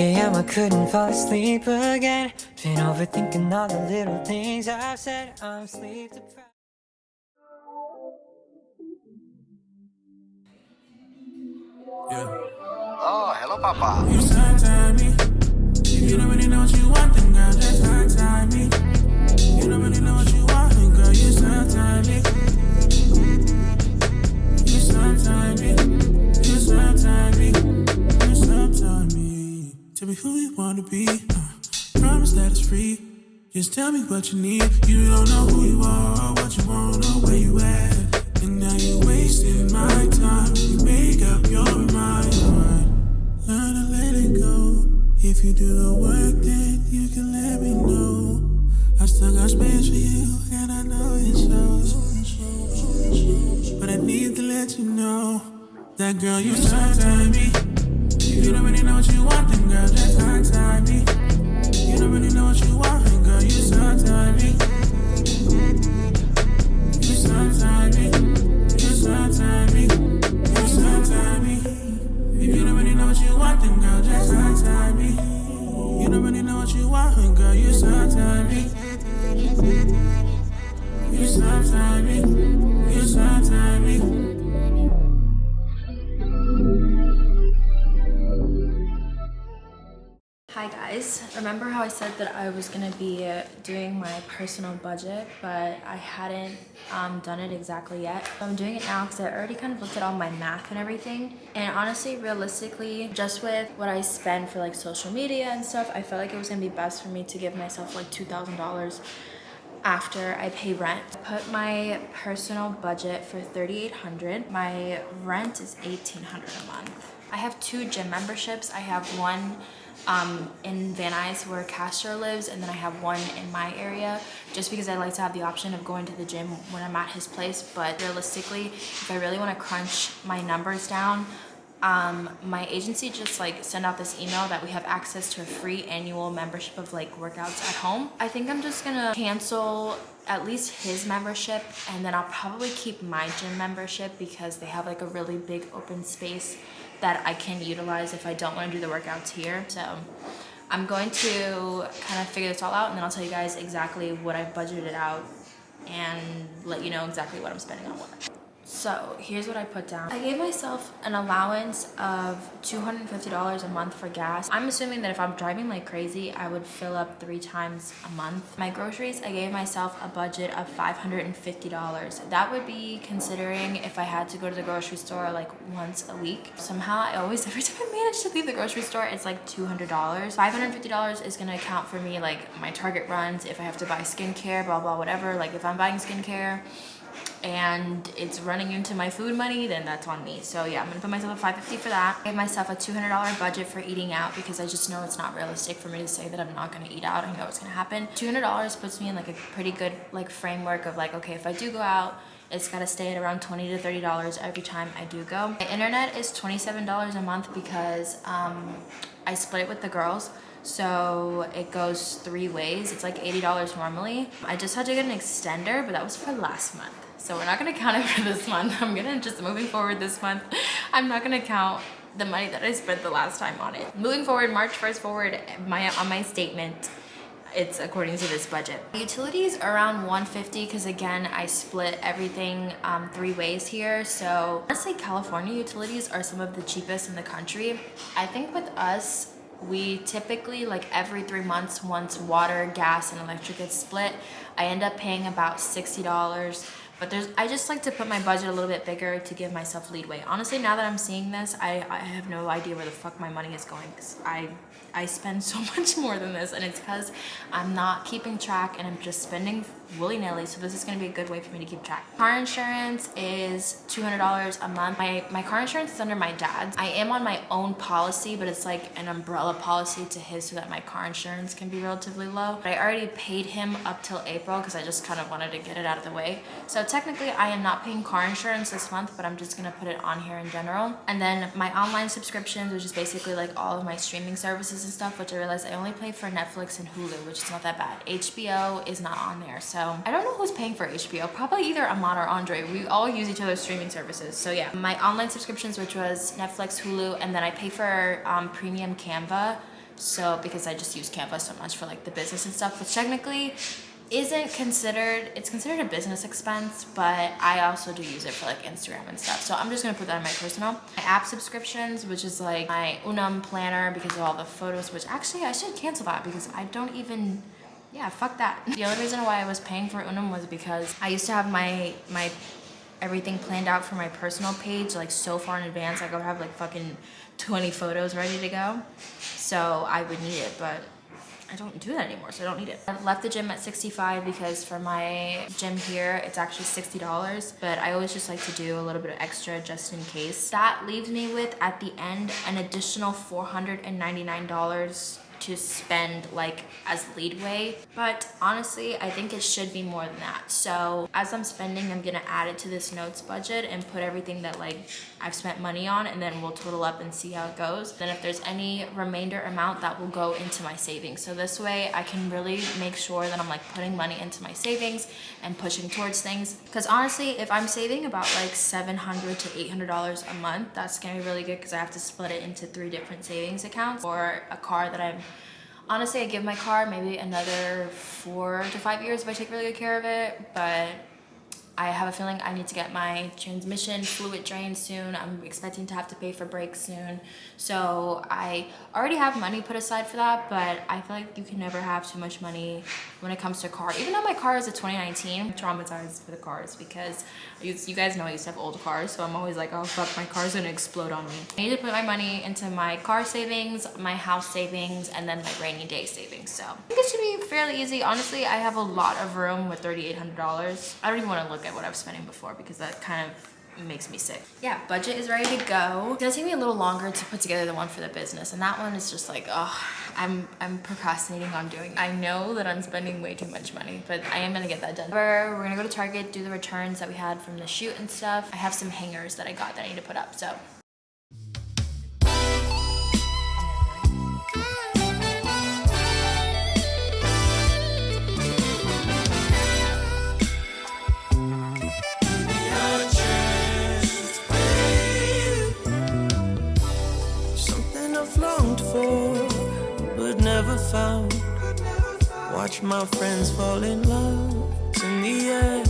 a.m. I couldn't fall asleep again. Been overthinking all the little things I've said. I'm sleep deprived. Yeah. Oh, hello, Papa. You sometime me. If you don't really know what you want, then girl, just sometime me. You don't really know what you want, then girl, you sometime me. You sometime me. You sometime me. You sometime me. Tell me who you wanna be. Promise that it's free. Just tell me what you need. You don't know who you are or what you want or where you at. And now you're wasting my time. You make up your mind. Learn to let it go. If you do the work, then you can let me know. I still got space for you, and I know it shows. But I need to let you know that girl, you sometime me. If you don't really know what you want, then girl, just sometime me. You don't really know what you want, then girl, you sometime me. You sometime me. You sometime me. You sometime me. If you don't really know what you want, then girl, just sometime me. You don't really know what you want, then girl, you sometime me. You sometime me. You sometime me. Hi guys, remember how I said that I was gonna be doing my personal budget, but I hadn't done it exactly yet. I'm doing it now because I already kind of looked at all my math and everything, and honestly, realistically, just with what I spend for like social media and stuff, I felt like it was gonna be best for me to give myself like $2,000 after I pay rent. I put my personal budget for $3,800. My rent is $1,800 a month. I have 2 gym memberships. I have one in Van Nuys where Castro lives, and then I have one in my area just because I like to have the option of going to the gym when I'm at his place. But realistically, if I really want to crunch my numbers down, my agency just like sent out this email that we have access to a free annual membership of like workouts at home. I think I'm just gonna cancel at least his membership, and then I'll probably keep my gym membership because they have like a really big open space that I can utilize if I don't want to do the workouts here. So I'm going to kind of figure this all out, and then I'll tell you guys exactly what I budgeted out and let you know exactly what I'm spending on what. So here's what I put down. I gave myself an allowance of $250 a month for gas. I'm assuming that if I'm driving like crazy, I would fill up 3 times a month. My groceries, I gave myself a budget of $550. That would be considering if I had to go to the grocery store like once a week. Somehow every time I manage to leave the grocery store, it's like $200. $550 is gonna account for me like my Target runs, if I have to buy skincare, blah, blah, whatever. Like if I'm buying skincare and it's running into my food money, then that's on me. So yeah, I'm gonna put myself at $550 for that. I gave myself a $200 budget for eating out because I just know it's not realistic for me to say that I'm not gonna eat out. I know it's gonna happen. $200 puts me in like a pretty good like framework of like, okay, if I do go out, it's gotta stay at around $20 to $30 every time I do go. My internet is $27 a month because I split it with the girls. So it goes 3 ways. It's like $80 normally. I just had to get an extender, but that was for last month. So we're not gonna count it for this month. I'm gonna just, moving forward this month, I'm not gonna count the money that I spent the last time on it. Moving forward, March 1st forward, on my statement, it's according to this budget. Utilities are around $150 because again, I split everything 3 ways here. So honestly, California utilities are some of the cheapest in the country. I think with us, we typically like every 3 months, once water, gas, and electric gets split, I end up paying about $60. But I just like to put my budget a little bit bigger to give myself leeway. Honestly, now that I'm seeing this, I have no idea where the fuck my money is going because I spend so much more than this, and it's because I'm not keeping track and I'm just spending willy-nilly. So this is going to be a good way for me to keep track. Car insurance is $200 a month. My car insurance is under my dad's. I am on my own policy, but it's like an umbrella policy to his so that my car insurance can be relatively low. But I already paid him up till April because I just kind of wanted to get it out of the way. So technically I am not paying car insurance this month, but I'm just going to put it on here in general. And then my online subscriptions, which is basically like all of my streaming services and stuff, which I realized I only pay for Netflix and Hulu, which is not that bad. HBO is not on there. So I don't know who's paying for HBO. Probably either Ahmad or Andre. We all use each other's streaming services. So yeah, my online subscriptions, which was Netflix, Hulu, and then I pay for premium Canva. So because I just use Canva so much for like the business and stuff, which technically isn't considered, it's considered a business expense, but I also do use it for like Instagram and stuff. So I'm just gonna put that in my personal. My app subscriptions, which is like my Unum planner because of all the photos, which actually I should cancel that because I don't even, yeah, fuck that. The only reason why I was paying for Unum was because I used to have my everything planned out for my personal page like so far in advance. I would have like fucking 20 photos ready to go. So I would need it, but I don't do that anymore, so I don't need it. I left the gym at $65 because for my gym here, it's actually $60, but I always just like to do a little bit of extra just in case. That leaves me with, at the end, an additional $499 to spend like as leadway, but honestly I think it should be more than that. So as I'm spending, I'm gonna add it to this notes budget and put everything that like I've spent money on, and then we'll total up and see how it goes. Then if there's any remainder amount, that will go into my savings. So this way I can really make sure that I'm like putting money into my savings and pushing towards things, because honestly if I'm saving about like $700 to $800 a month, that's gonna be really good because I have to split it into 3 different savings accounts. Or a car that honestly, I give my car maybe another 4 to 5 years if I take really good care of it, but I have a feeling I need to get my transmission fluid drained soon. I'm expecting to have to pay for brakes soon. So I already have money put aside for that, but I feel like you can never have too much money when it comes to a car. Even though my car is a 2019, I'm traumatized for the cars because you guys know I used to have old cars, so I'm always like, oh fuck, my car's gonna explode on me. I need to put my money into my car savings, my house savings, and then my rainy day savings. So I think it should be fairly easy. Honestly, I have a lot of room with $3,800. I don't even want to look at what I was spending before because that kind of makes me sick. Yeah, budget is ready to go. It's gonna take me a little longer to put together the one for the business, and that one is just like, oh, I'm procrastinating on doing it. I know that I'm spending way too much money, but I am gonna get that done. We're gonna go to Target, do the returns that we had from the shoot and stuff. I have some hangers that I got that I need to put up, so. Never found. Watch my friends fall in love. It's in the air,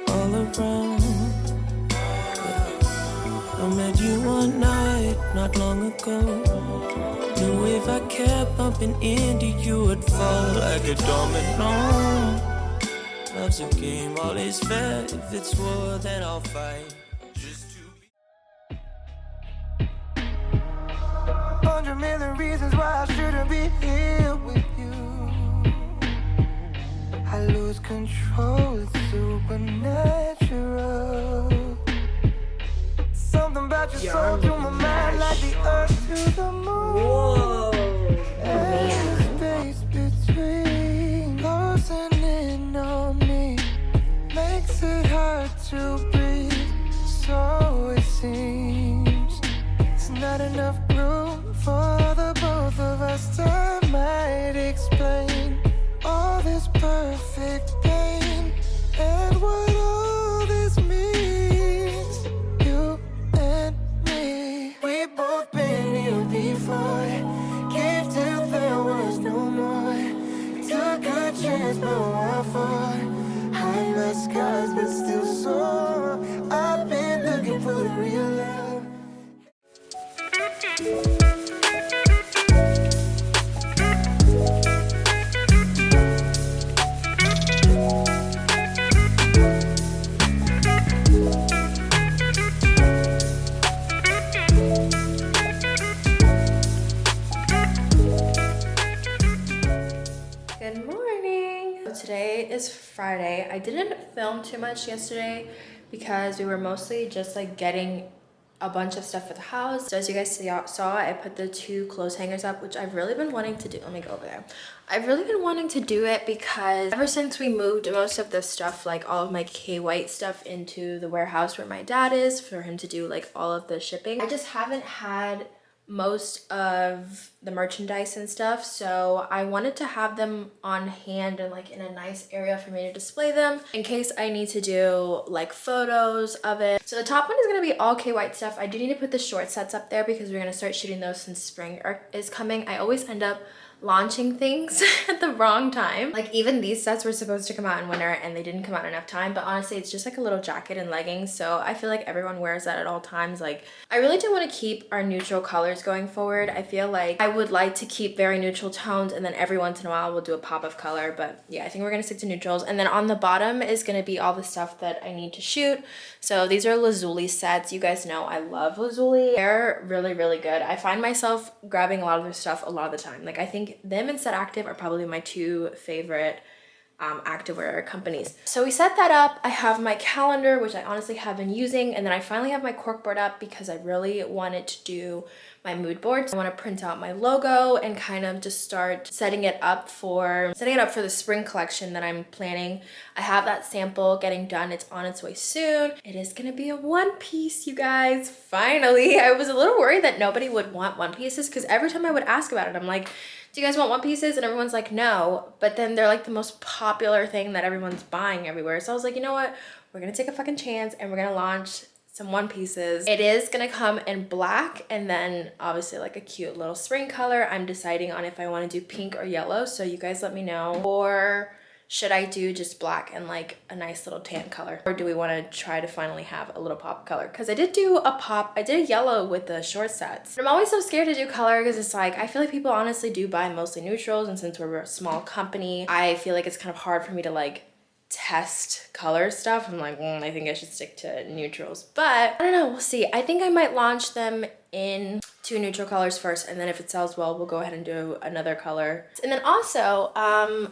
all around. I met you one night, not long ago. Knew if I kept bumping into you, would fall like a domino. Love's a game, all is fair. If it's war, then I'll fight. 100 million reasons why I shouldn't be here with you. I lose control, it's supernatural. Something about your soul to my mind, like the earth to the moon. Whoa. And the space between closing in on me makes it hard to breathe. So it seems it's not enough room for the both of us. Time might explain all this perfect pain and what all this means. You and me, we both been here before. Gave till there was no more. Took a chance, but what for? High my skies, but still soar. I've been looking for the real love. Good morning. Today is Friday. I didn't film too much yesterday because we were mostly just like getting a bunch of stuff for the house. So as you guys saw, I put the 2 clothes hangers up, which I've really been wanting to do. Let me go over there. I've really been wanting to do it because ever since we moved most of the stuff, like all of my kwhite stuff, into the warehouse where my dad is for him to do like all of the shipping, I just haven't had most of the merchandise and stuff, so I wanted to have them on hand and like in a nice area for me to display them in case I need to do like photos of it. So the top one is going to be all kwhite stuff. I do need to put the short sets up there because we're going to start shooting those since spring is coming. I always end up launching things at the wrong time. Like even these sets were supposed to come out in winter and they didn't come out in enough time, but honestly it's just like a little jacket and leggings, so I feel like everyone wears that at all times. Like I really do want to keep our neutral colors going forward. I feel like I would like to keep very neutral tones and then every once in a while we'll do a pop of color, but yeah, I think we're gonna stick to neutrals. And then on the bottom is gonna be all the stuff that I need to shoot. So these are lazuli sets. You guys know I love lazuli. They're really, really good. I find myself grabbing a lot of their stuff a lot of the time. Like I think them and Set Active are probably my two favorite activewear companies. So we set that up. I have my calendar, which I honestly have been using, and then I finally have my corkboard up because I really wanted to do my mood boards. I want to print out my logo and kind of just start setting it up for the spring collection that I'm planning. I have that sample getting done. It's on its way soon. It is gonna be a one piece, you guys. Finally. I was a little worried that nobody would want one pieces because every time I would ask about it, I'm like, do you guys want one pieces? And everyone's like, no. But then they're like the most popular thing that everyone's buying everywhere. So I was like, you know what? We're gonna take a fucking chance and we're gonna launch some one pieces. It is gonna come in black and then obviously like a cute little spring color. I'm deciding on if I wanna do pink or yellow. So you guys let me know. Or should I do just black and like a nice little tan color? Or do we wanna try to finally have a little pop color? Cause I did do a pop, I did a yellow with the short sets. I'm always so scared to do color because it's like, I feel like people honestly do buy mostly neutrals, and since we're a small company, I feel like it's kind of hard for me to like test color stuff. I'm like, I think I should stick to neutrals, but I don't know, we'll see. I think I might launch them in 2 neutral colors first, and then if it sells well, we'll go ahead and do another color. And then also,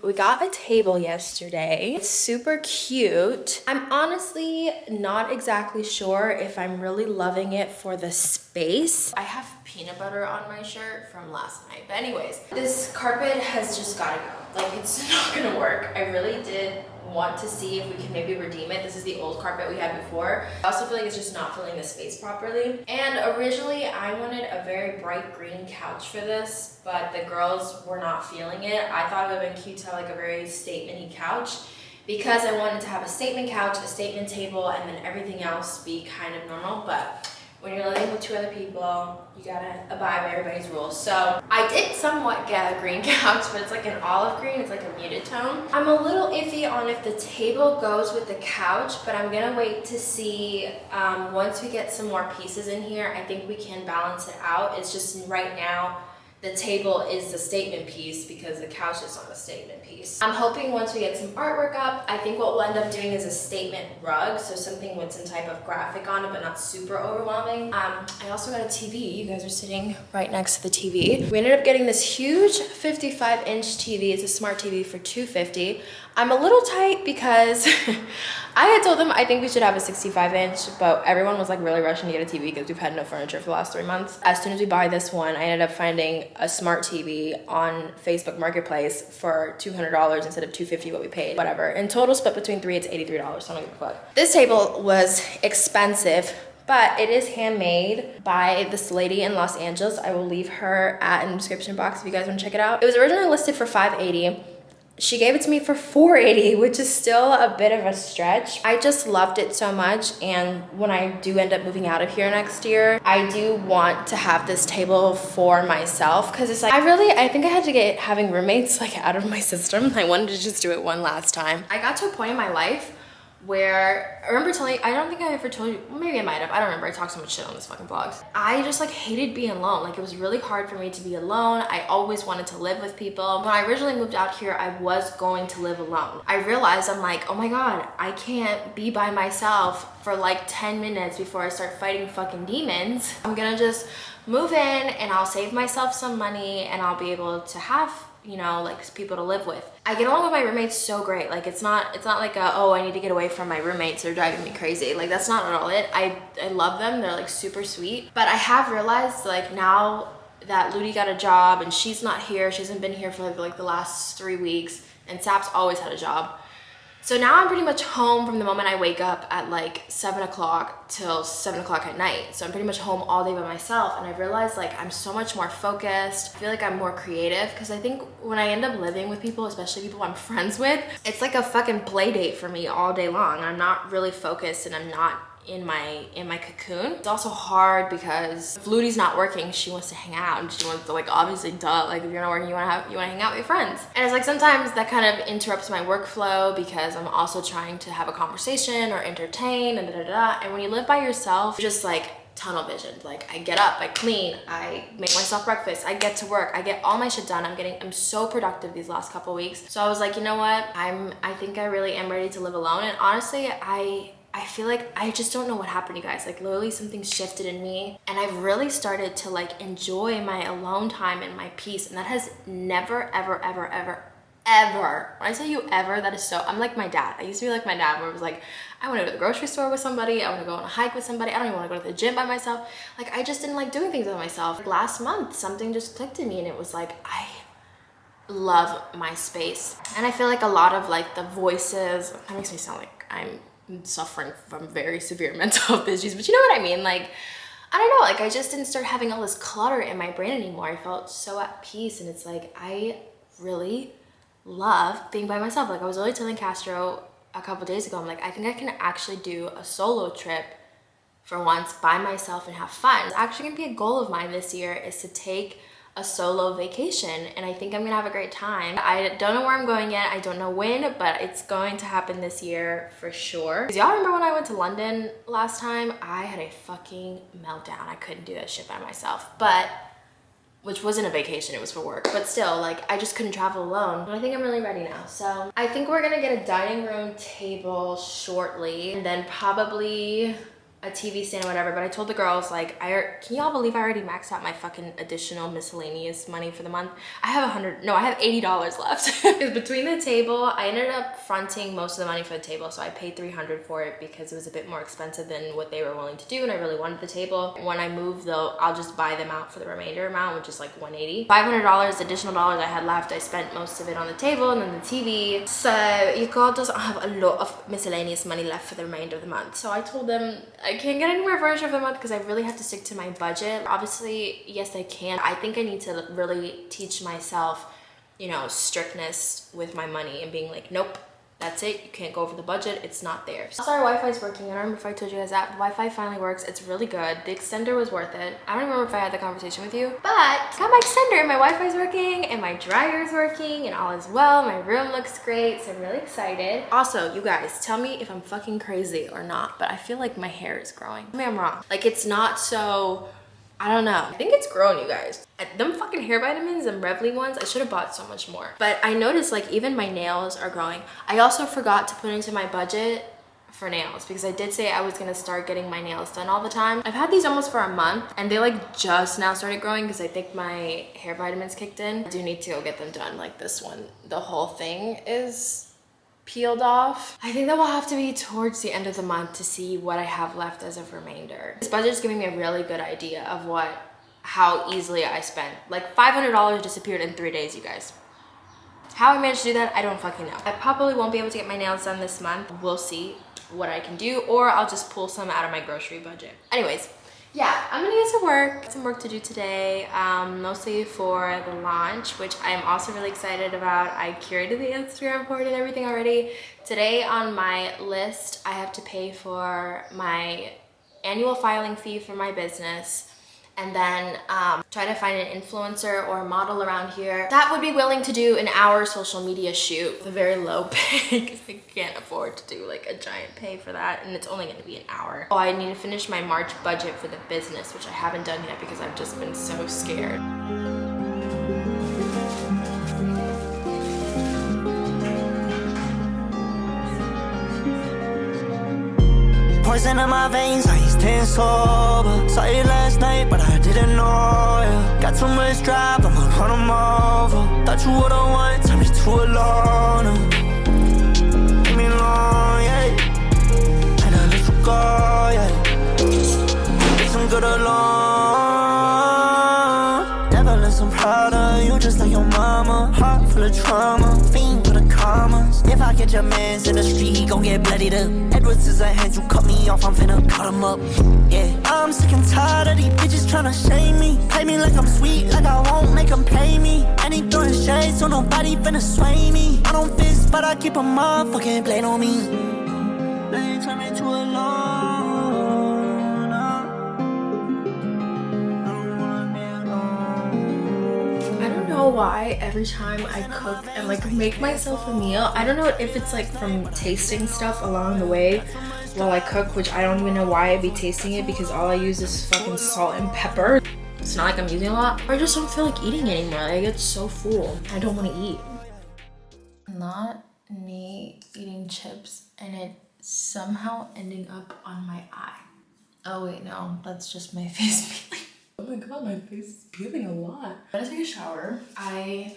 we got a table yesterday. It's super cute. I'm honestly not exactly sure if I'm really loving it for the space. I have peanut butter on my shirt from last night, but anyways, this carpet has just gotta go. Like, it's not gonna work. I really did want to see if we can maybe redeem it. This is the old carpet we had before. I also feel like it's just not filling the space properly. And originally I wanted a very bright green couch for this, but the girls were not feeling it. I thought it would have been cute to have like a very statement-y couch because I wanted to have a statement couch, a statement table, and then everything else be kind of normal. But when you're living with 2 other people, you gotta abide by everybody's rules. So I did somewhat get a green couch, but it's like an olive green. It's like a muted tone. I'm a little iffy on if the table goes with the couch, but I'm gonna wait to see. Once we get some more pieces in here, I think we can balance it out. It's just right now, the table is the statement piece because the couch is not a statement piece. I'm hoping once we get some artwork up, I think what we'll end up doing is a statement rug, so something with some type of graphic on it, but not super overwhelming. I also got a TV. You guys are sitting right next to the TV. We ended up getting this huge 55-inch TV. It's a smart TV for $250. I'm a little tight because I had told them I think we should have a 65-inch, but everyone was like really rushing to get a TV because we've had no furniture for the last 3 months. As soon as we buy this one, I ended up finding a smart TV on Facebook Marketplace for $200 instead of $250 what we paid. Whatever. In total split between 3, it's $83, so I don't give a fuck. This table was expensive, but it is handmade by this lady in Los Angeles. I will leave her in the description box if you guys want to check it out. It was originally listed for $580. She gave it to me for $480, which is still a bit of a stretch. I just loved it so much, and when I do end up moving out of here next year, I do want to have this table for myself because it's like, I think I had to get having roommates like out of my system. I wanted to just do it one last time. I got to a point in my life where I remember telling, I don't think I ever told you, well, maybe I might have, I don't remember, I talked so much shit on this fucking vlog. I just like hated being alone. Like it was really hard for me to be alone. I always wanted to live with people. When I originally moved out here, I was going to live alone. I realized I'm like, oh my God, I can't be by myself for like 10 minutes before I start fighting fucking demons. I'm gonna just move in and I'll save myself some money and I'll be able to have, you know, like people to live with. I get along with my roommates so great. Like it's not like oh, I need to get away from my roommates, they're driving me crazy. Like that's not at all it. I love them, they're like super sweet. But I have realized like now that Ludi got a job and she's not here, she hasn't been here for like the last 3 weeks, and Sap's always had a job. So now I'm pretty much home from the moment I wake up at like 7 o'clock till 7 o'clock at night. So I'm pretty much home all day by myself, and I realized like I'm so much more focused. I feel like I'm more creative, because I think when I end up living with people, especially people I'm friends with, it's like a fucking play date for me all day long. I'm not really focused, and I'm not in my cocoon. It's also hard because if Ludi's not working, she wants to hang out, and she wants to, like, obviously, duh, like if you're not working, you want to hang out with your friends. And it's like sometimes that kind of interrupts my workflow, because I'm also trying to have a conversation or entertain and and when you live by yourself, you're just like tunnel vision. Like, I get up, I clean, I make myself breakfast, I get to work, I get all my shit done. I'm so productive these last couple weeks. So I was like, you know what, I think I really am ready to live alone. And honestly, I feel like I just don't know what happened, you guys. Like, literally something shifted in me, and I've really started to like enjoy my alone time and my peace. And that has never, ever, ever, ever, ever, when I tell you ever, that is so, I'm like my dad. I used to be like my dad, where it was like, I want to go to the grocery store with somebody, I want to go on a hike with somebody, I don't even want to go to the gym by myself. Like, I just didn't like doing things by myself. Like, last month, something just clicked in me, and it was like, I love my space. And I feel like a lot of like the voices, that makes me sound like I'm suffering from very severe mental health issues, but you know what I mean? Like, I don't know, like I just didn't start having all this clutter in my brain anymore. I felt so at peace, and it's like, I really love being by myself. Like, I was really telling Castro a couple days ago, I'm like, I think I can actually do a solo trip for once by myself and have fun. It's actually gonna be a goal of mine this year, is to take a solo vacation, and I think I'm gonna have a great time. I don't know where I'm going yet, I don't know when, but it's going to happen this year for sure. Because y'all remember when I went to London last time? I had a fucking meltdown. I couldn't do that shit by myself, but which wasn't a vacation, it was for work, but still, like, I just couldn't travel alone. But I think I'm really ready now. So I think we're gonna get a dining room table shortly, and then probably a TV stand or whatever. But I told the girls, like, can y'all believe I already maxed out my fucking additional miscellaneous money for the month? I have $80 left. Because between the table, I ended up fronting most of the money for the table, so I paid $300 for it because it was a bit more expensive than what they were willing to do, and I really wanted the table. When I move though, I'll just buy them out for the remainder amount, which is like $180. $500 additional dollars I had left, I spent most of it on the table and then the TV. So your girl doesn't have a lot of miscellaneous money left for the remainder of the month. So I told them I can't get anywhere for the month because I really have to stick to my budget. Obviously, yes, I can. I think I need to really teach myself, you know, strictness with my money and being like, nope, that's it. You can't go over the budget. It's not there. So our Wi-Fi's working. I don't remember if I told you guys that. The Wi-Fi finally works. It's really good. The extender was worth it. I don't remember if I had the conversation with you, but I got my extender and my Wi-Fi's working and my dryer's working and all is well. My room looks great, so I'm really excited. Also, you guys, tell me if I'm fucking crazy or not, but I feel like my hair is growing. Maybe I'm wrong. Like, it's not so, I don't know. I think it's grown, you guys. Them fucking hair vitamins and Revly ones, I should have bought so much more. But I noticed like even my nails are growing. I also forgot to put into my budget for nails because I did say I was gonna start getting my nails done all the time. I've had these almost for a month and they like just now started growing because I think my hair vitamins kicked in. I do need to go get them done. Like this one, the whole thing is peeled off. I think that will have to be towards the end of the month to see what I have left as a remainder. This budget is giving me a really good idea of how easily I spent. Like $500 disappeared in 3 days, you guys. How I managed to do that, I don't fucking know. I probably won't be able to get my nails done this month. We'll see what I can do, or I'll just pull some out of my grocery budget. Anyways, yeah, I'm gonna get to work. Some work to do today, mostly for the launch, which I'm also really excited about. I curated the Instagram board and everything already. Today on my list, I have to pay for my annual filing fee for my business, and then try to find an influencer or a model around here that would be willing to do an hour social media shoot with a very low pay because I can't afford to do like a giant pay for that, and it's only going to be an hour. Oh, I need to finish my March budget for the business, which I haven't done yet because I've just been so scared. Poison in my veins, I ain't staying sober. Saw you last night, but I didn't know ya. Got too much drive, I'ma run them over. Thought you would've won, turned me to a loner. Leave me alone, yeah. And I let you go, yeah. Get some good alone. Never listen proud of you, just like your mama. Heart full of trauma, fiend with the commas. If I I catch a man's in the street, he gon' get bloody up. Edward Scissorhands, you cut me off, I'm finna cut him up. Yeah, I'm sick and tired of these bitches tryna shame me. Play me like I'm sweet, like I won't make them pay me. And he throwing shade, so nobody finna sway me. I don't fist, but I keep a motherfucking blade on me. They turn me to a loner. I don't wanna be alone. I don't know why every time I cook and like make myself a meal, I don't know if it's like from tasting stuff along the way while I cook, which I don't even know why I'd be tasting it because all I use is fucking salt and pepper. It's not like I'm using a lot. I just don't feel like eating anymore. Like, I get so full. I don't want to eat. Not me eating chips and it somehow ending up on my eye. Oh wait, no, that's just my face peeling. Oh my god, my face is peeling a lot. I'm gonna take a shower. I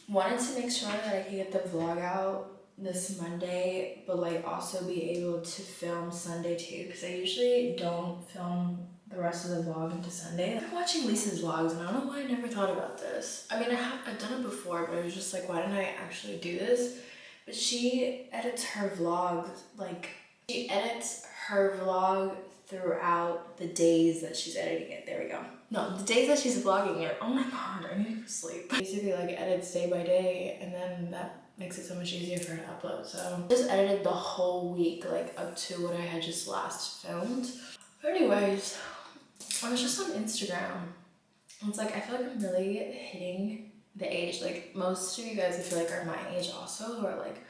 wanted to make sure that I could get the vlog out this Monday, but like also be able to film Sunday too, because I usually don't film the rest of the vlog into Sunday. I'm watching Lisa's vlogs and I don't know why I never thought about this. I mean, I've done it before, but I was just like, why didn't I actually do this? But she edits her vlogs, like, she edits her vlog throughout the days that she's editing it. There we go. No, the days that she's vlogging it. Oh my god, I need to go sleep. Basically, like, edits day by day, and then that makes it so much easier for her to upload. So, I just edited the whole week, like, up to what I had just last filmed. But anyways, I was just on Instagram. And it's like, I feel like I'm really hitting the age, like most of you guys I feel like are my age also, who are like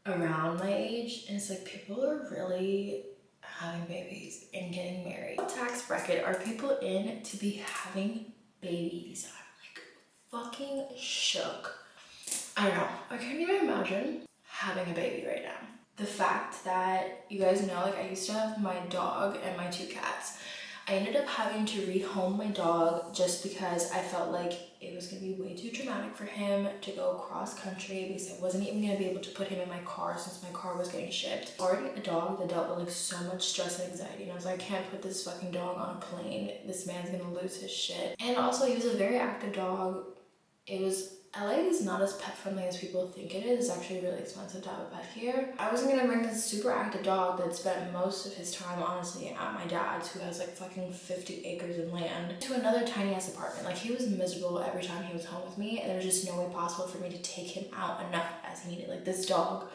around my age, and it's like people are really having babies and getting married. What tax bracket are people in to be having babies? I'm like fucking shook. I don't know, I can't even imagine having a baby right now. The fact that, you guys know, like I used to have my dog and my 2 cats. I ended up having to rehome my dog just because I felt like it was gonna be way too traumatic for him to go cross country, because I wasn't even gonna be able to put him in my car since my car was getting shipped. Already a dog that dealt with like so much stress and anxiety, and I was like, I can't put this fucking dog on a plane. This man's gonna lose his shit. And also he was a very active dog. LA is not as pet friendly as people think it is. It's actually really expensive to have a pet here. I wasn't gonna bring this super active dog that spent most of his time honestly at my dad's, who has like fucking 50 acres of land, to another tiny ass apartment. Like he was miserable every time he was home with me, and there was just no way possible for me to take him out enough as he needed. Like this dog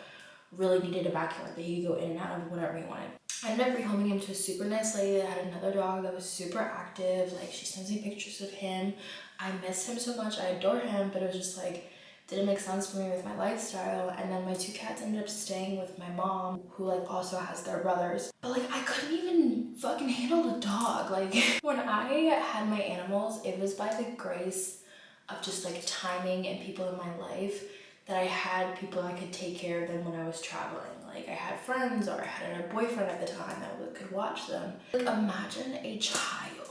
really needed a backyard that he could go in and out of whenever he wanted. I ended up rehoming him to a super nice lady that had another dog that was super active. Like she sends me pictures of him. I miss him so much, I adore him, but it was just like, didn't make sense for me with my lifestyle. And then my 2 cats ended up staying with my mom, who like also has their brothers. But like I couldn't even fucking handle the dog. Like when I had my animals, it was by the grace of just like timing and people in my life that I had people I could take care of them when I was traveling. Like I had friends, or I had a boyfriend at the time that could watch them. Like imagine a child.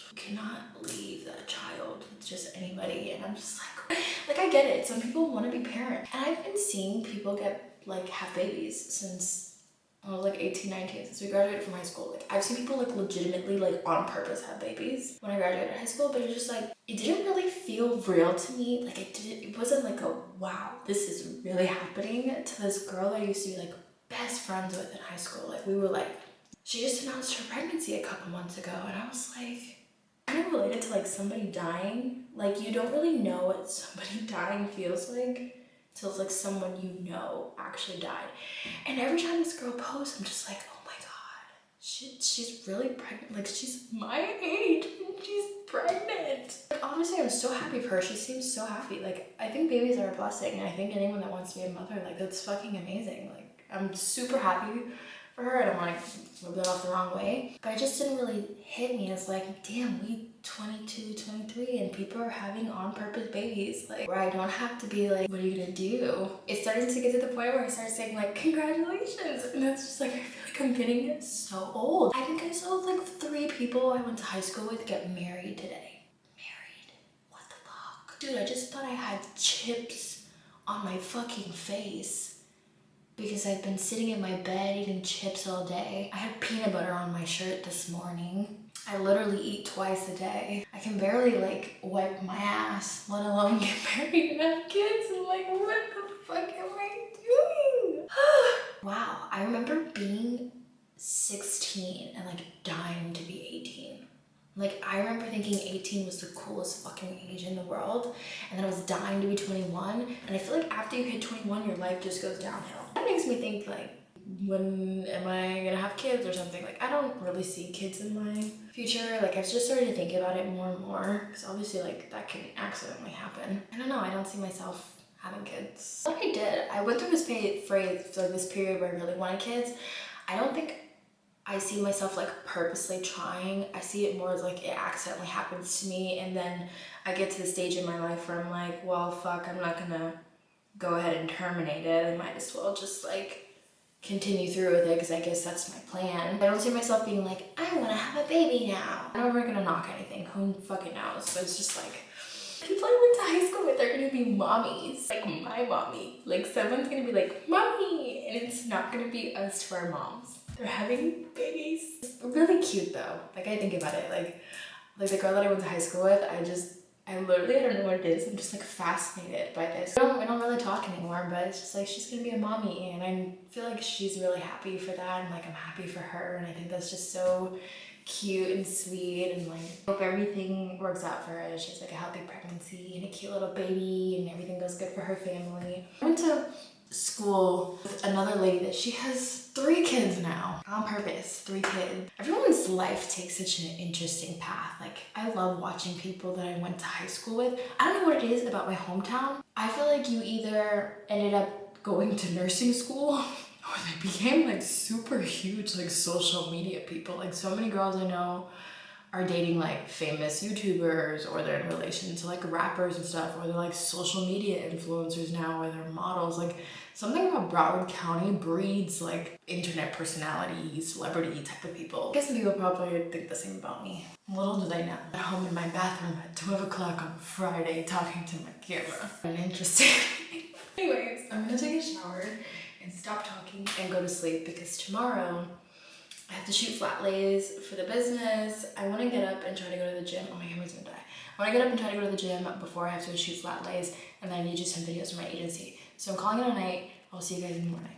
You cannot leave that child with just anybody, and I'm just like I get it. Some people want to be parents, and I've been seeing people have babies since I was like 18, 19, since we graduated from high school. Like I've seen people like legitimately like on purpose have babies when I graduated high school, but it's just like, it didn't really feel real to me. Like it wasn't like a wow, this is really happening, to this girl that I used to be like best friends with in high school. Like we were like, she just announced her pregnancy a couple months ago, and I was like, kind of related to like somebody dying. Like you don't really know what somebody dying feels like till it's like someone you know actually died. And every time this girl posts, I'm just like, oh my god, she's really pregnant. Like she's my age and she's pregnant. Like honestly, I'm so happy for her. She seems so happy. Like I think babies are a blessing, and I think anyone that wants to be a mother, like that's fucking amazing. Like I'm super happy for her. I don't want to rub that off the wrong way, but it just didn't really hit me as like, damn, we 22, 23 and people are having on purpose babies, like where I don't have to be like, what are you gonna do? It started to get to the point where I started saying like, congratulations, and that's just like, I feel like I'm getting so old. I think I saw like 3 people I went to high school with get married today. Married? What the fuck? Dude, I just thought I had chips on my fucking face because I've been sitting in my bed eating chips all day. I had peanut butter on my shirt this morning. I literally eat twice a day. I can barely like wipe my ass, let alone get married and have kids. I'm like, what the fuck am I I remember being 16 and like dying to be 18. Like, I remember thinking 18 was the coolest fucking age in the world, and then I was dying to be 21, and I feel like after you hit 21, your life just goes downhill. That makes me think, like, when am I gonna have kids or something? Like, I don't really see kids in my future. Like, I've just started to think about it more and more, because obviously, like, that can accidentally happen. I don't know, I don't see myself having kids. What I did, I went through this this period where I really wanted kids. I don't think I see myself like purposely trying. I see it more as like it accidentally happens to me, and then I get to the stage in my life where I'm like, well, fuck, I'm not gonna go ahead and terminate it. I might as well just like continue through with it, because I guess that's my plan. I don't see myself being like, I want to have a baby now. I'm never gonna knock anything. Who fucking knows? But it's just like, people I went to high school with are gonna be mommies. Like my mommy. Like someone's gonna be like, mommy, and it's not gonna be us to our moms. They're having babies. It's really cute though. Like I think about it, like the girl that I went to high school with, I literally, I don't know what it is. I'm just like fascinated by this. We don't really talk anymore, but it's just like, she's gonna be a mommy, and I feel like she's really happy for that, and like I'm happy for her, and I think that's just so cute and sweet, and like I hope everything works out for her. She has like a healthy pregnancy and a cute little baby, and everything goes good for her family. I went to school with another lady that she has 3 kids now. On purpose, 3 kids. Everyone's life takes such an interesting path. Like, I love watching people that I went to high school with. I don't know what it is about my hometown. I feel like you either ended up going to nursing school or they became like super huge like social media people. Like so many girls I know are dating like famous YouTubers, or they're in relation to like rappers and stuff, or they're like social media influencers now, or they're models. Like something about Broward County breeds like internet personality, celebrity type of people. I guess some people probably think the same about me. Little do they know. At home in my bathroom at 12 o'clock on Friday talking to my camera. And interesting. Anyways, I'm gonna take a shower and stop talking and go to sleep, because tomorrow I have to shoot flat lays for the business. I want to get up and try to go to the gym. Oh, my camera's gonna die. I want to get up and try to go to the gym before I have to shoot flat lays, and then I need to do some videos for my agency. So I'm calling it a night. I'll see you guys in the morning.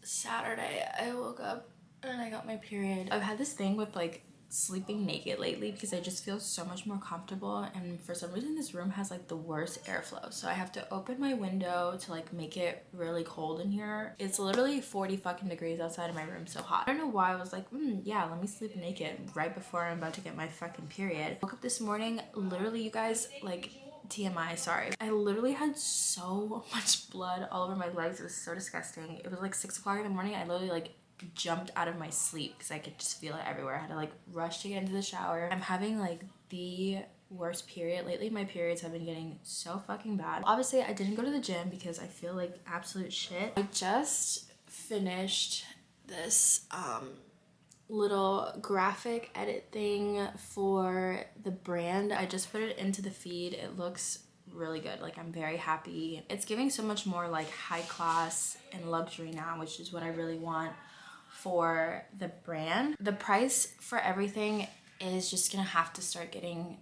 Saturday, I woke up and I got my period. I've had this thing with like sleeping naked lately because I just feel so much more comfortable, and for some reason this room has like the worst airflow, so I have to open my window to like make it really cold in here. It's literally 40 fucking degrees outside of my room, so hot. I don't know why I was like, yeah, let me sleep naked right before I'm about to get my fucking period. Woke up this morning, literally, you guys, like, TMI, sorry. I literally had so much blood all over my legs. It was so disgusting. It was like 6 o'clock in the morning. I literally like jumped out of my sleep because I could just feel it everywhere. I had to like rush to get into the shower. I'm having like the worst period. Lately my periods have been getting so fucking bad. Obviously I didn't go to the gym because I feel like absolute shit. I just finished this little graphic edit thing for the brand. I just put it into the feed. It looks really good. Like, I'm very happy. It's giving so much more like high class and luxury now, which is what I really want for the brand. The price for everything is just gonna have to start getting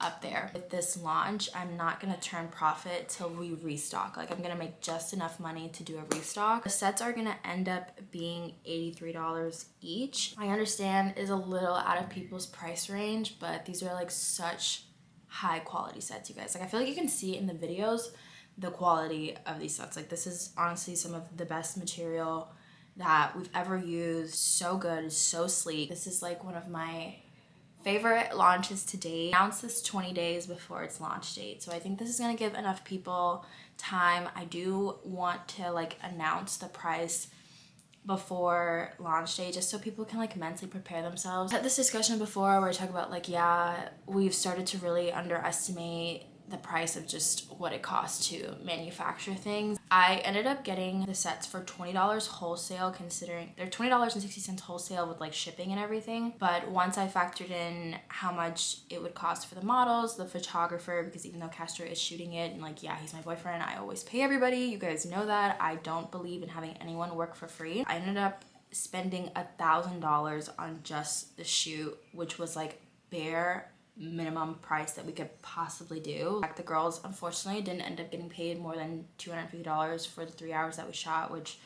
up there. With this launch, I'm not gonna turn profit till we restock. Like, I'm gonna make just enough money to do a restock. The sets are gonna end up being $83 each. I understand is a little out of people's price range, but these are like such high quality sets, you guys. Like, I feel like you can see in the videos the quality of these sets. Like, this is honestly some of the best material that we've ever used. So good, so sleek. This is like one of my favorite launches to date. Announced this 20 days before its launch date, so I think this is gonna give enough people time. I do want to like announce the price before launch day just so people can like mentally prepare themselves. I had this discussion before where I talk about like, yeah, we've started to really underestimate the price of just what it costs to manufacture things. I ended up getting the sets for $20 wholesale, considering they're $20.60 wholesale with like shipping and everything. But once I factored in how much it would cost for the models, the photographer, because even though Castro is shooting it and like, yeah, he's my boyfriend, I always pay everybody. You guys know that. I don't believe in having anyone work for free. I ended up spending $1,000 on just the shoot, which was like bare minimum price that we could possibly do. Like, the girls unfortunately didn't end up getting paid more than $250 for the 3 hours that we shot, which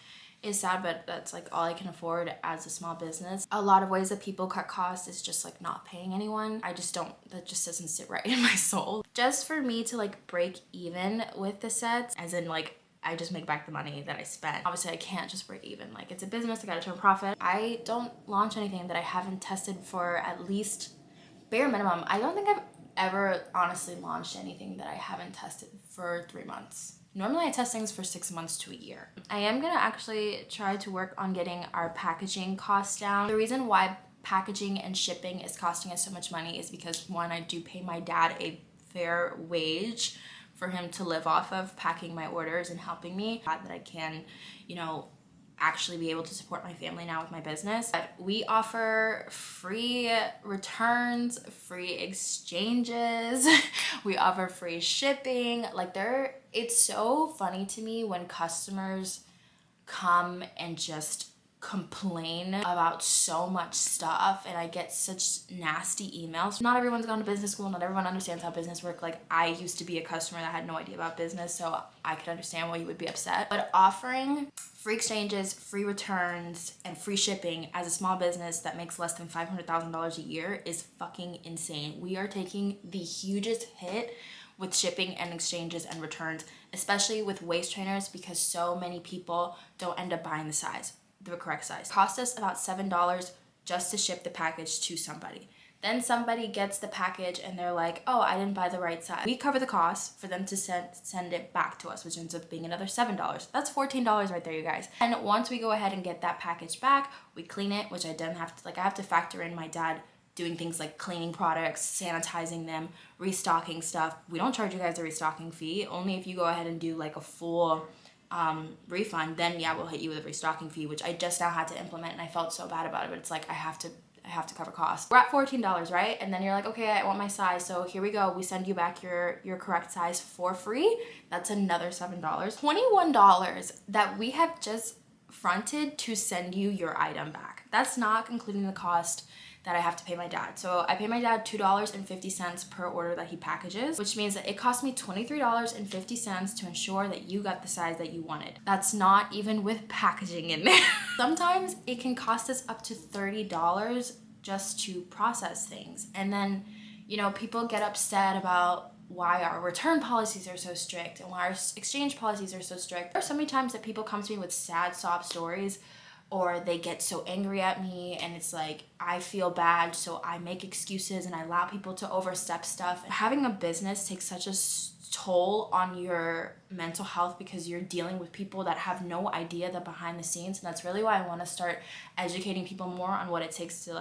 is sad, but that's like all I can afford as a small business. A lot of ways that people cut costs is just like not paying anyone. I just don't, that just doesn't sit right in my soul. Just for me to like break even with the sets, as in like I just make back the money that I spent. Obviously I can't just break even. Like, it's a business, I gotta turn profit. I don't launch anything that I haven't tested for at least bare minimum. I don't think I've ever honestly launched anything that I haven't tested for 3 months. Normally I test things for 6 months to a year. I am gonna actually try to work on getting our packaging costs down. The reason why packaging and shipping is costing us so much money is because, one, I do pay my dad a fair wage for him to live off of, packing my orders and helping me, that I can, you know, actually be able to support my family now with my business. But we offer free returns, free exchanges, we offer free shipping. Like, it's so funny to me when customers come and just complain about so much stuff, and I get such nasty emails. Not everyone's gone to business school, not everyone understands how business works. Like, I used to be a customer that had no idea about business, so I could understand why you would be upset. But offering free exchanges, free returns, and free shipping as a small business that makes less than $500,000 a year is fucking insane. We are taking the hugest hit with shipping and exchanges and returns, especially with waist trainers, because so many people don't end up buying the correct size. It cost us about $7 just to ship the package to somebody. Then somebody gets the package and they're like, oh, I didn't buy the right size. We cover the cost for them to send it back to us, which ends up being another $7. That's $14 right there, you guys. And once we go ahead and get that package back, we clean it, which I then have to, like, I have to factor in my dad doing things like cleaning products, sanitizing them, restocking stuff. We don't charge you guys a restocking fee. Only if you go ahead and do like a full refund, then yeah, we'll hit you with a restocking fee, which I just now had to implement, and I felt so bad about it, but it's like I have to cover costs. We're at $14, right? And then you're like, okay, I want my size, so here we go. We send you back your correct size for free. That's another $7. $21 that we have just fronted to send you your item back. That's not including the cost that I have to pay my dad. So I pay my dad $2.50 per order that he packages, which means that it cost me $23.50 to ensure that you got the size that you wanted. That's not even with packaging in there. Sometimes it can cost us up to $30 just to process things. And then, you know, people get upset about why our return policies are so strict and why our exchange policies are so strict. There are so many times that people come to me with sad sob stories, or they get so angry at me, and it's like, I feel bad, so I make excuses and I allow people to overstep stuff. Having a business takes such a toll on your mental health because you're dealing with people that have no idea the behind the scenes, and that's really why I want to start educating people more on what it takes to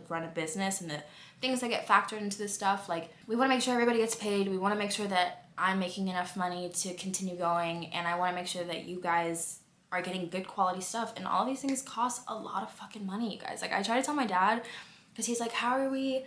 run a business and the things that get factored into this stuff. Like, we want to make sure everybody gets paid. We want to make sure that I'm making enough money to continue going, and I want to make sure that you guys are getting good quality stuff, and all these things cost a lot of fucking money, you guys. Like, I try to tell my dad, because he's like, how do we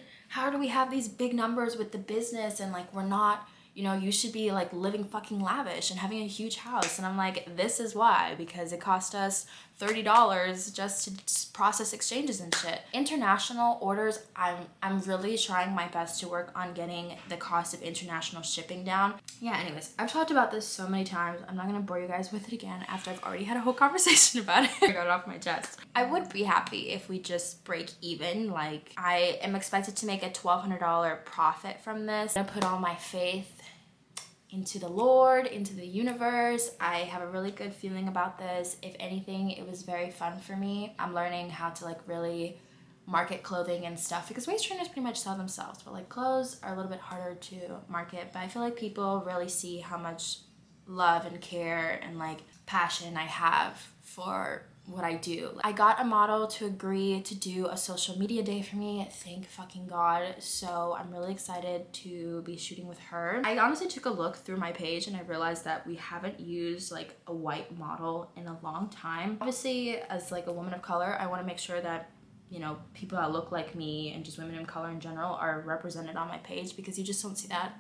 have these big numbers with the business, and like, we're not, you know, you should be like living fucking lavish and having a huge house. And I'm like, this is why, because it cost us $30 just to process exchanges and shit. International orders, I'm really trying my best to work on getting the cost of international shipping down. Yeah, anyways, I've talked about this so many times. I'm not gonna bore you guys with it again after I've already had a whole conversation about it. I got it off my chest. I would be happy if we just break even. Like, I am expected to make a $1,200 profit from this. I'm gonna put all my faith into the Lord, into the universe. I have a really good feeling about this. If anything, it was very fun for me. I'm learning how to like really market clothing and stuff because waist trainers pretty much sell themselves, but like clothes are a little bit harder to market. But I feel like people really see how much love and care and like passion I have for what I do. I got a model to agree to do a social media day for me, thank fucking God. So I'm really excited to be shooting with her. I honestly took a look through my page and I realized that we haven't used like a white model in a long time. Obviously, as like a woman of color, I want to make sure that, you know, people that look like me and just women of color in general are represented on my page because you just don't see that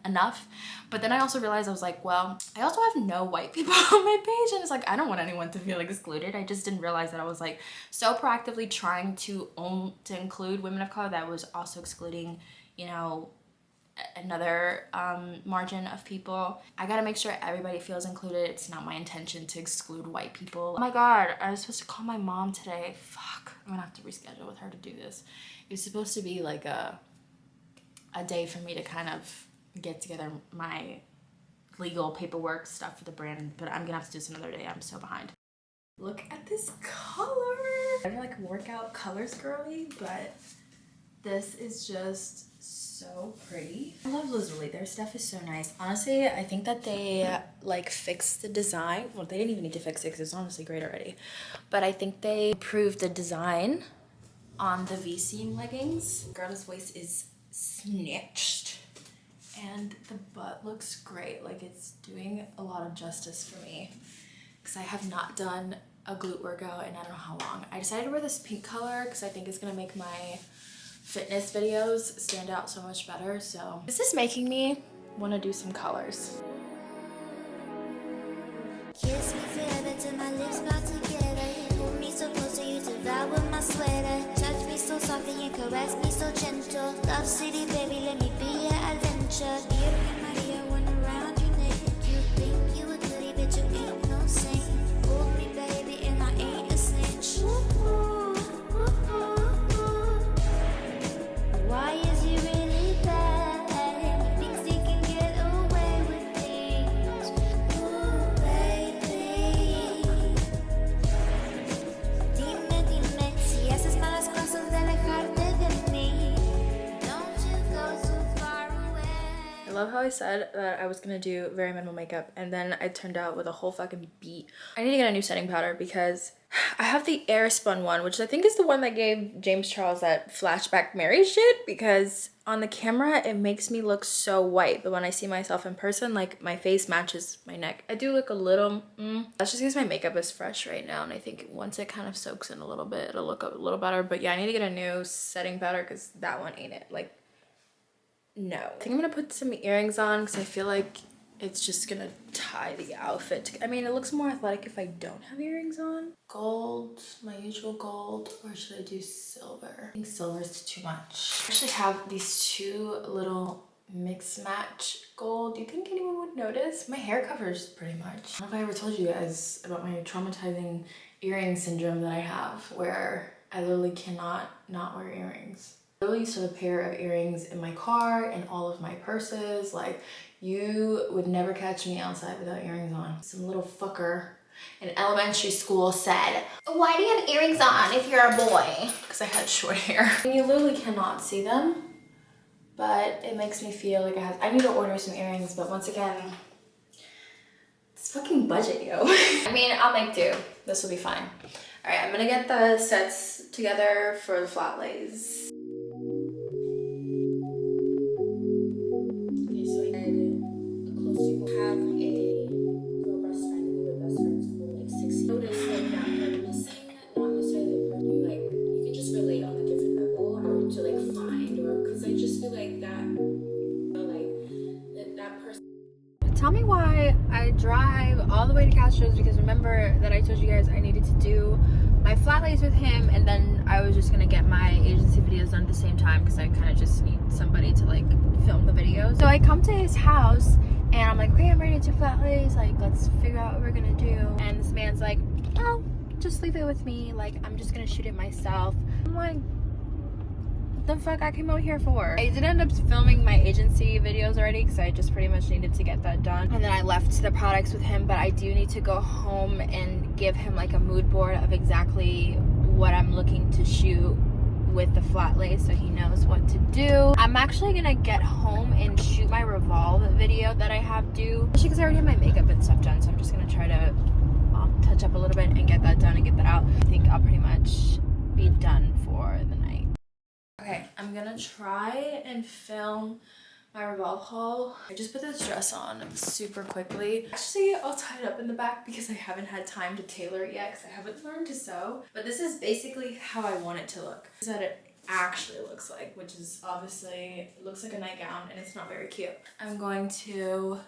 enough. But then I also realized I was like, well, I also have no white people on my page, and it's like I don't want anyone to feel excluded. I just didn't realize that I was like so proactively trying to include women of color that was also excluding, you know, another margin of people. I gotta make sure everybody feels included. It's not my intention to exclude white people. Oh my God, I was supposed to call my mom today. Fuck, I'm gonna have to reschedule with her to do this. It was supposed to be like a day for me to kind of get together my legal paperwork stuff for the brand, but I'm gonna have to do this another day. I'm so behind. Look at this color. I'm like workout colors girly, but this is just so pretty. I love Lazuli. Their stuff is so nice. Honestly, I think that they like fixed the design. Well, they didn't even need to fix it because it's honestly great already, but I think they improved the design on the V-seam leggings. Girl's waist is snatched and the butt looks great. Like, it's doing a lot of justice for me because I have not done a glute workout in I don't know how long. I decided to wear this pink color because I think it's gonna make my fitness videos stand out so much better. So this is making me want to do some colors. Kiss me forever till my lips block together. Hold me so close to you, devour my sweater. Touch me so softly and caress me so gentle. Love city, baby, let me be your adventure. You're Maria, one around your neck. You think you a goodie, but you ain't no saint. Hold me, baby, and I ain't a snitch. Why is he really bad? He thinks he can get away with things. Ooh, baby. Dime, si haces malas cosas de alejarte de mí. Don't you go so far away. I love how I said that I was gonna do very minimal makeup and then I turned out with a whole fucking beat. I need to get a new setting powder because I have the Airspun one, which I think is the one that gave James Charles that flashback Mary shit, because on the camera it makes me look so white, but when I see myself in person, like, my face matches my neck. I do look a little that's just because my makeup is fresh right now, and I think once it kind of soaks in a little bit it'll look a little better. But yeah, I need to get a new setting powder because that one ain't it. Like, no. I think I'm gonna put some earrings on because I feel like it's just gonna tie the outfit. I mean, it looks more athletic if I don't have earrings on. Gold, my usual gold, or should I do silver? I think silver is too much. I actually have these two little mix match gold. Do you think anyone would notice? My hair covers pretty much. I don't know if I ever told you guys about my traumatizing earring syndrome that I have, where I literally cannot not wear earrings. I literally used to have a pair of earrings in my car and all of my purses. Like, you would never catch me outside without earrings on. Some little fucker in elementary school said, "Why do you have earrings on if you're a boy?" Because I had short hair. And you literally cannot see them, but it makes me feel like I need to order some earrings, but once again, it's fucking budget, yo. I mean, I'll make do. This will be fine. All right, I'm gonna get the sets together for the flat lays. Have a girl best friend and we were best friends for like 6 years. Notice like that part missing, not necessarily the part you like, you can just relate on a different level or to like find, or because I just feel like that, like that person. Tell me why I drive all the way to California Astros because remember that I told you guys I needed to do my flat lays with him, and then I was just gonna get my agency videos done at the same time because I kind of just need somebody to like film the videos. So I come to his house and I'm like, okay, I'm ready to do flat lays, like let's figure out what we're gonna do. And this man's like, oh, just leave it with me, like I'm just gonna shoot it myself. I'm like, the fuck I came out here for? I did end up filming my agency videos already because I just pretty much needed to get that done, and then I left the products with him. But I do need to go home and give him like a mood board of exactly what I'm looking to shoot with the flat lay so he knows what to do. I'm actually gonna get home and shoot my Revolve video that I have due, especially because I already have my makeup and stuff done, so I'm just gonna try to touch up a little bit and get that done and get that out. I think I'll pretty much be done for the night. Okay, I'm gonna try and film my Revolve haul. I just put this dress on super quickly. Actually, I'll tie it up in the back because I haven't had time to tailor it yet because I haven't learned to sew. But this is basically how I want it to look. This is what it actually looks like, which is obviously, it looks like a nightgown and it's not very cute. I'm going to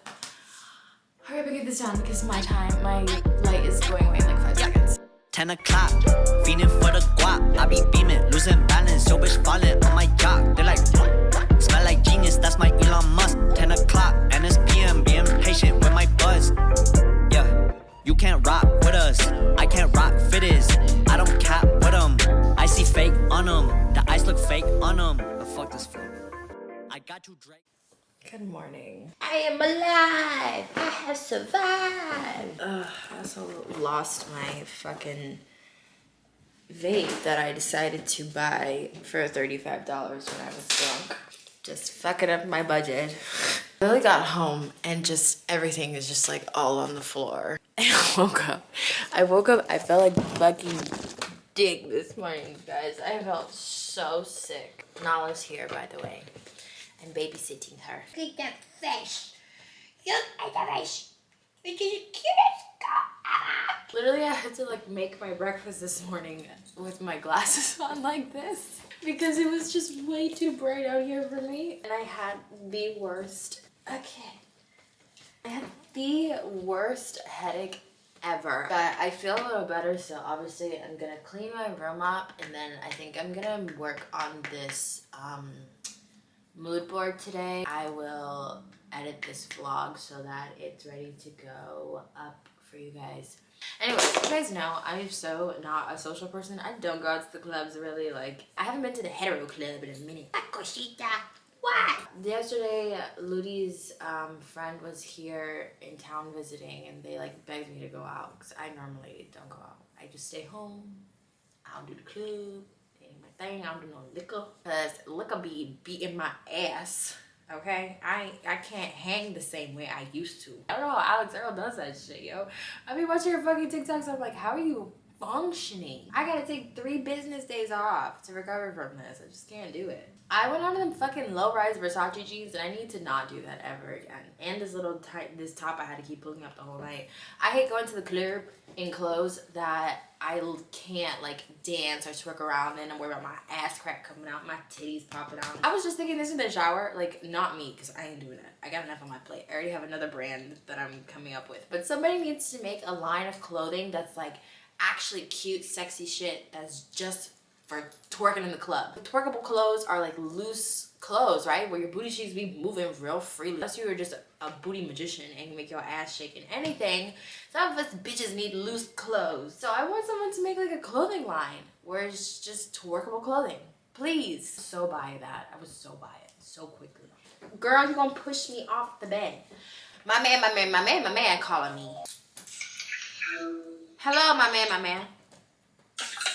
hurry up and get this done because my light is going away in like 5 seconds. 10 o'clock, feeding for the guap. I be beaming, losing balance, yo bitch falling on my yacht. They're like, smell like genius, that's my Elon Musk. 10 o'clock, and it's PM, being patient with my buzz. Yeah, you can't rock with us, I can't rock fitters. I don't cap with them, I see fake on them. The eyes look fake on them. The fuck this for? I got you, Drake. Good morning. I am alive. I have survived. I also lost my fucking vape that I decided to buy for $35 when I was drunk. Just fucking up my budget. I really got home and just everything is just like all on the floor. And I woke up, I felt like fucking dick this morning, guys. I felt so sick. Nala's here, by the way. I'm babysitting her. Look at that face. Look at that face. Which is the cutest girl. Literally, I had to like make my breakfast this morning with my glasses on like this because it was just way too bright out here for me. And I had the worst, headache ever. But I feel a little better, so obviously I'm gonna clean my room up and then I think I'm gonna work on this mood board today. I will edit this vlog so that it's ready to go up for you guys. Anyway, you guys know I'm so not a social person. I don't go out to the clubs really. Like, I haven't been to the hetero club in a minute. Cosita, what? Yesterday, Ludi's friend was here in town visiting and they like begged me to go out because I normally don't go out. I just stay home. I don't do the club. Thing. I don't do no liquor because liquor be beating my ass. Okay, I can't hang the same way I used to. I don't know how Alex Earl does that shit, yo. I be watching her fucking TikToks. I'm like, how are you functioning? I gotta take 3 business days off to recover from this. I just can't do it. I went on them fucking low-rise Versace jeans and I need to not do that ever again. And this little this top I had to keep pulling up the whole night. I hate going to the club in clothes that I can't like dance or twerk around in. I'm worried about my ass crack coming out, my titties popping out. I was just thinking this in the shower, like not me, because I ain't doing that. I got enough on my plate. I already have another brand that I'm coming up with. But somebody needs to make a line of clothing that's like actually cute, sexy shit that's just for twerking in the club. Twerkable clothes are like loose clothes, right? Where your booty cheeks be moving real freely. Unless you were just a booty magician and you make your ass shake in anything. Some of us bitches need loose clothes. So I want someone to make like a clothing line where it's just twerkable clothing. Please. So buy that. I was so buy it so quickly. Girl, you gonna push me off the bed. My man calling me. Hello, my man.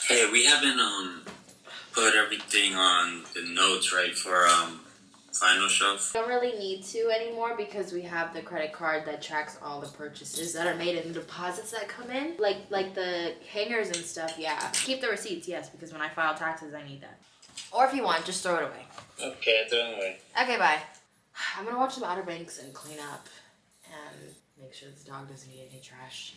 Hey, we haven't put everything on the notes, right, for final shelf. Don't really need to anymore because we have the credit card that tracks all the purchases that are made and the deposits that come in. Like the hangers and stuff, yeah. Keep the receipts, yes, because when I file taxes, I need that. Or if you want, just throw it away. Okay, throw it away. Okay, bye. I'm gonna watch some Outer Banks and clean up and make sure this dog doesn't eat any trash.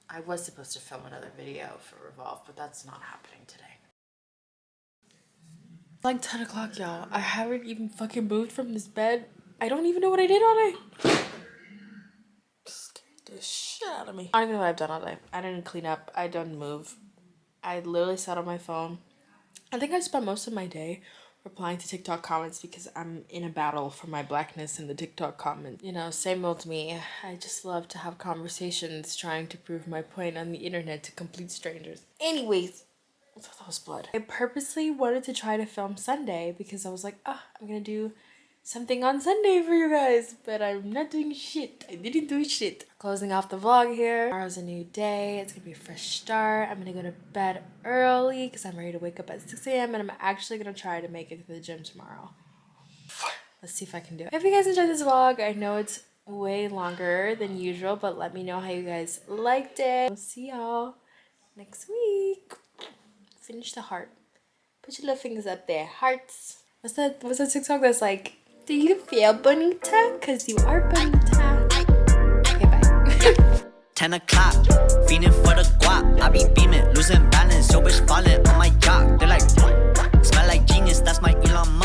I was supposed to film another video for Revolve, but that's not happening today. It's like 10 o'clock, y'all. I haven't even fucking moved from this bed. I don't even know what I did all day. Scared the shit Get out of me. I don't even know what I've done all day. I didn't clean up. I didn't move. I literally sat on my phone. I think I spent most of my day replying to TikTok comments because I'm in a battle for my blackness in the TikTok comments. You know, same old me. I just love to have conversations trying to prove my point on the internet to complete strangers. Anyways, I thought that was blood. I purposely wanted to try to film Sunday because I was like, I'm gonna do something on Sunday for you guys, but I'm not doing shit. I didn't do shit. Closing off the vlog here. Tomorrow's a new day. It's gonna be a fresh start. I'm gonna go to bed early because I'm ready to wake up at 6 a.m. and I'm actually gonna try to make it to the gym tomorrow. Let's see if I can do it. If you guys enjoyed this vlog, I know it's way longer than usual, but let me know how you guys liked it. I'll see y'all next week. Finish the heart. Put your little fingers up there. Hearts. What's that TikTok that's like, do you feel bonita? Cause you are bonita. Okay, bye. 10 o'clock, feeding for the guap. I be beaming, losing balance, yo bitch falling on my yacht. They're like, smell like genius, that's my Elon Musk.